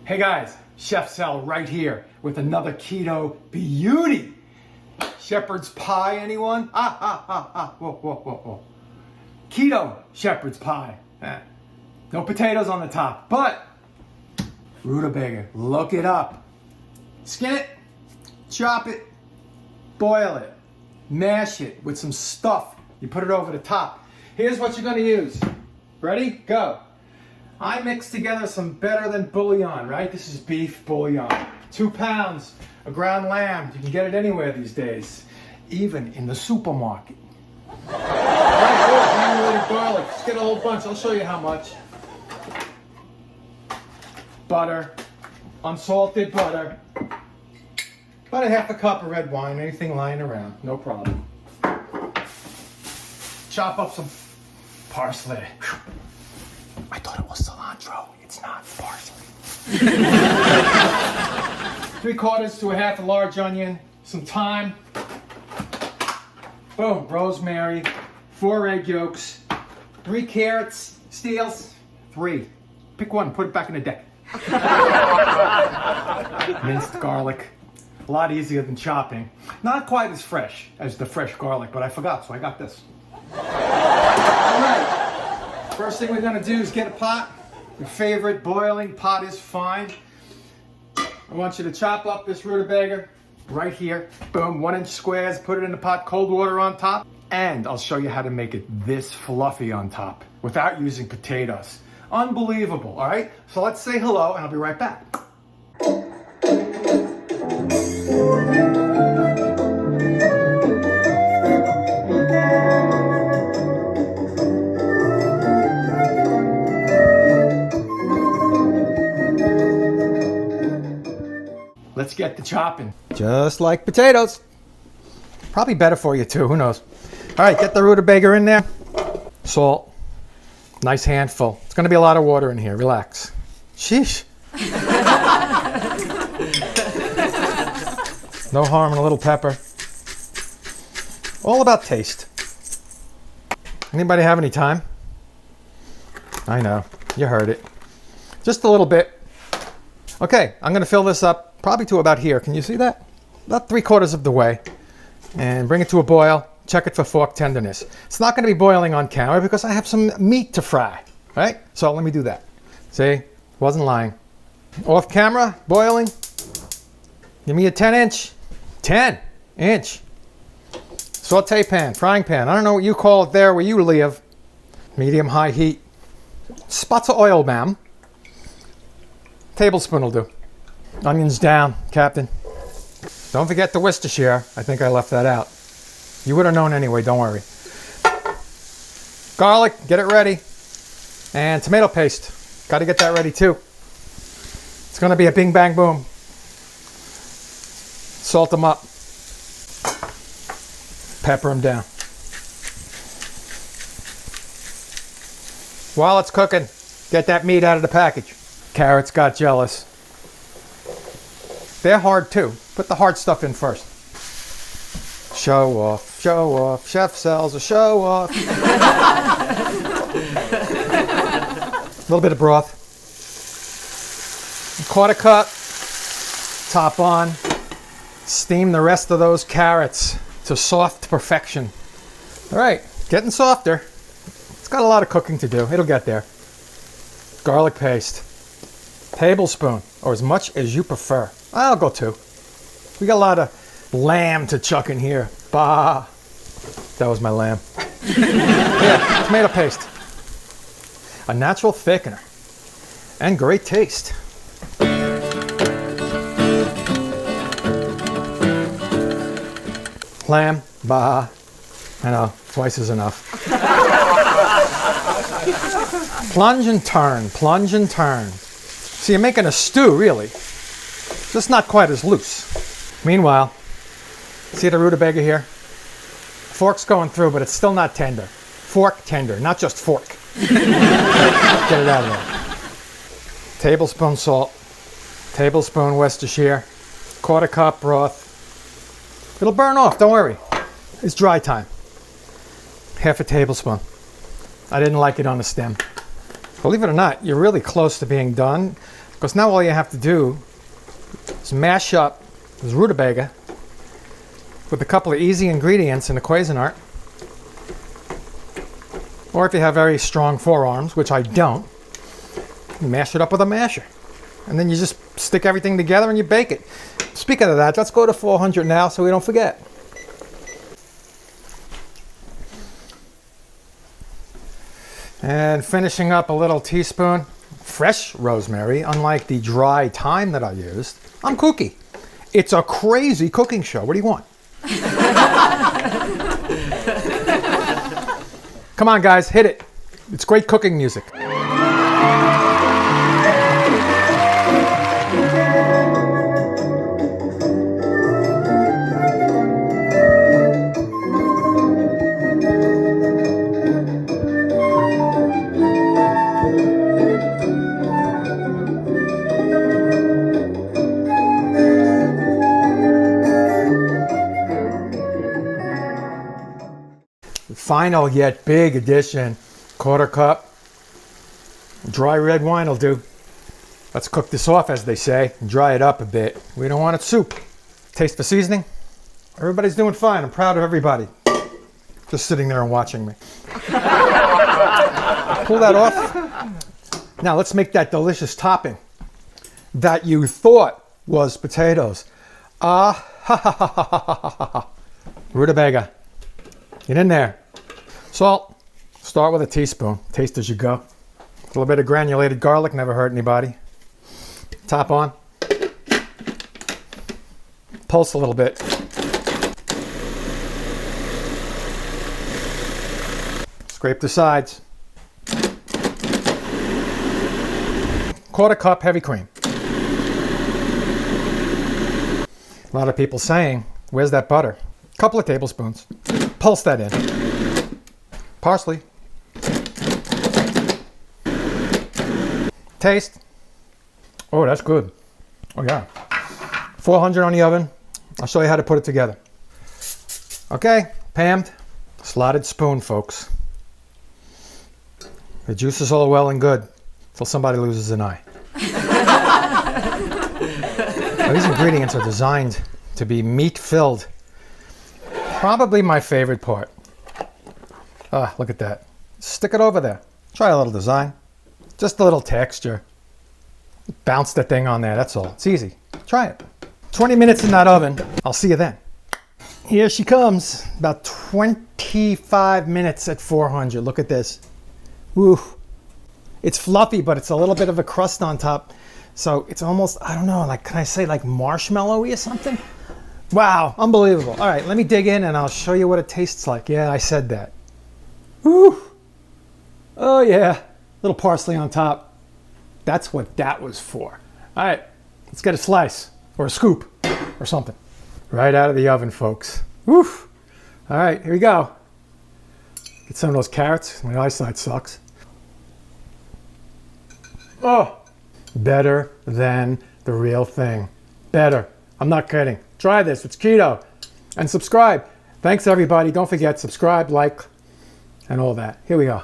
Hey guys, Chef Sal right here with another keto beauty. Shepherd's pie, anyone? Whoa. Keto shepherd's pie. No potatoes on the top, but rutabaga, look it up. Skin it, chop it, boil it, mash it with some stuff. You put it over the top. Here's what you're gonna use. Ready? Go. I mixed together some better than bouillon, right? This is beef bouillon. 2 pounds of ground lamb. You can get it anywhere these days, even in the supermarket. Granulated garlic. Just get a whole bunch. I'll show you how much. Butter, unsalted butter. About a half a cup of red wine. Anything lying around, no problem. Chop up some parsley. I thought it was cilantro. It's not, parsley. 3/4 to a half a large onion, some thyme. Boom, rosemary, 4 egg yolks, 3 carrots, steels, 3. Pick one, put it back in the deck. Minced garlic, a lot easier than chopping. Not quite as fresh as the fresh garlic, but I forgot, so I got this. All right. First thing we're gonna do is get a pot. Your favorite boiling pot is fine. I want you to chop up this rutabaga right here. Boom, 1-inch squares, put it in the pot, cold water on top. And I'll show you how to make it this fluffy on top without using potatoes. Unbelievable, all right? So let's say hello and I'll be right back. Let's get the chopping. Just like potatoes. Probably better for you too, who knows. All right, get the rutabaga in there. Salt, nice handful. It's gonna be a lot of water in here, relax. Sheesh. No harm in a little pepper. All about taste. Anybody have any time? I know, you heard it. Just a little bit. Okay, I'm gonna fill this up probably to about here. Can you see that? About 3/4 of the way. And bring it to a boil. Check it for fork tenderness. It's not gonna be boiling on camera because I have some meat to fry, right? So let me do that. See, wasn't lying. Off camera, boiling. Give me a 10-inch. 10-inch. Saute pan, frying pan. I don't know what you call it there where you live. Medium high heat. Spots of oil, ma'am. Tablespoon will do. Onions down, Captain. Don't forget the Worcestershire. I think I left that out. You would have known anyway, don't worry. Garlic, get it ready. And tomato paste. Got to get that ready too. It's going to be a bing bang boom. Salt them up. Pepper them down. While it's cooking, get that meat out of the package. Carrots got jealous. They're hard too. Put the hard stuff in first. Show off, show off. Chef Sal's a show off. A little bit of broth. 1/4 cup. Top on. Steam the rest of those carrots to soft perfection. All right, getting softer. It's got a lot of cooking to do. It'll get there. Garlic paste. Tablespoon, or as much as you prefer. I'll go 2. We got a lot of lamb to chuck in here. Bah. That was my lamb. Yeah, tomato paste. A natural thickener. And great taste. Lamb, bah. I know, twice is enough. Plunge and turn, plunge and turn. So you're making a stew, really. Just not quite as loose. Meanwhile, see the rutabaga here? Fork's going through, but it's still not tender. Fork tender, not just fork. Get it out of there. Tablespoon salt. Tablespoon Worcestershire. 1/4 cup broth. It'll burn off, don't worry. It's dry time. 1/2 tablespoon. I didn't like it on the stem. Believe it or not, you're really close to being done. Because now all you have to do is mash up this rutabaga with a couple of easy ingredients in the Cuisinart. Or if you have very strong forearms, which I don't, you mash it up with a masher. And then you just stick everything together and you bake it. Speaking of that, let's go to 400 now so we don't forget. And finishing up a little teaspoon fresh rosemary, unlike the dry thyme that I used. I'm kooky. It's a crazy cooking show. What do you want? Come on, guys, hit it. It's great cooking music. Final yet big addition, quarter cup. Dry red wine will do. Let's cook this off, as they say, and dry it up a bit. We don't want it soup. Taste the seasoning. Everybody's doing fine. I'm proud of everybody. Just sitting there and watching me. Pull that off. Now let's make that delicious topping that you thought was potatoes. Ah, ha ha ha ha ha ha ha. Rutabaga. Get in there. Salt. Start with a teaspoon. Taste as you go. A little bit of granulated garlic. Never hurt anybody. Top on. Pulse a little bit. Scrape the sides. Quarter cup heavy cream. A lot of people saying, where's that butter? A couple of tablespoons. Pulse that in. Parsley. Taste. Oh, that's good. Oh yeah. 400 on the oven. I'll show you how to put it together. Okay, panned. Slotted spoon, folks. The juice is all well and good until somebody loses an eye. Now, these ingredients are designed to be meat-filled. Probably my favorite part. Ah, look at that. Stick it over there. Try a little design. Just a little texture. Bounce the thing on there, that's all. It's easy. Try it. 20 minutes in that oven. I'll see you then. Here she comes. About 25 minutes at 400. Look at this. Woo. It's fluffy, but it's a little bit of a crust on top. So it's almost, I don't know, like, can I say like marshmallowy or something? Wow, unbelievable. All right, let me dig in and I'll show you what it tastes like. Yeah, I said that. Woo. Oh yeah, little parsley on top. That's what that was for. All right, let's get a slice or a scoop or something. Right out of the oven, folks. Woo. All right, here we go. Get some of those carrots. My eyesight sucks. Oh, better than the real thing. Better. I'm not kidding. Try this. It's keto. And subscribe. Thanks, everybody. Don't forget, subscribe, like, and all that. Here we go.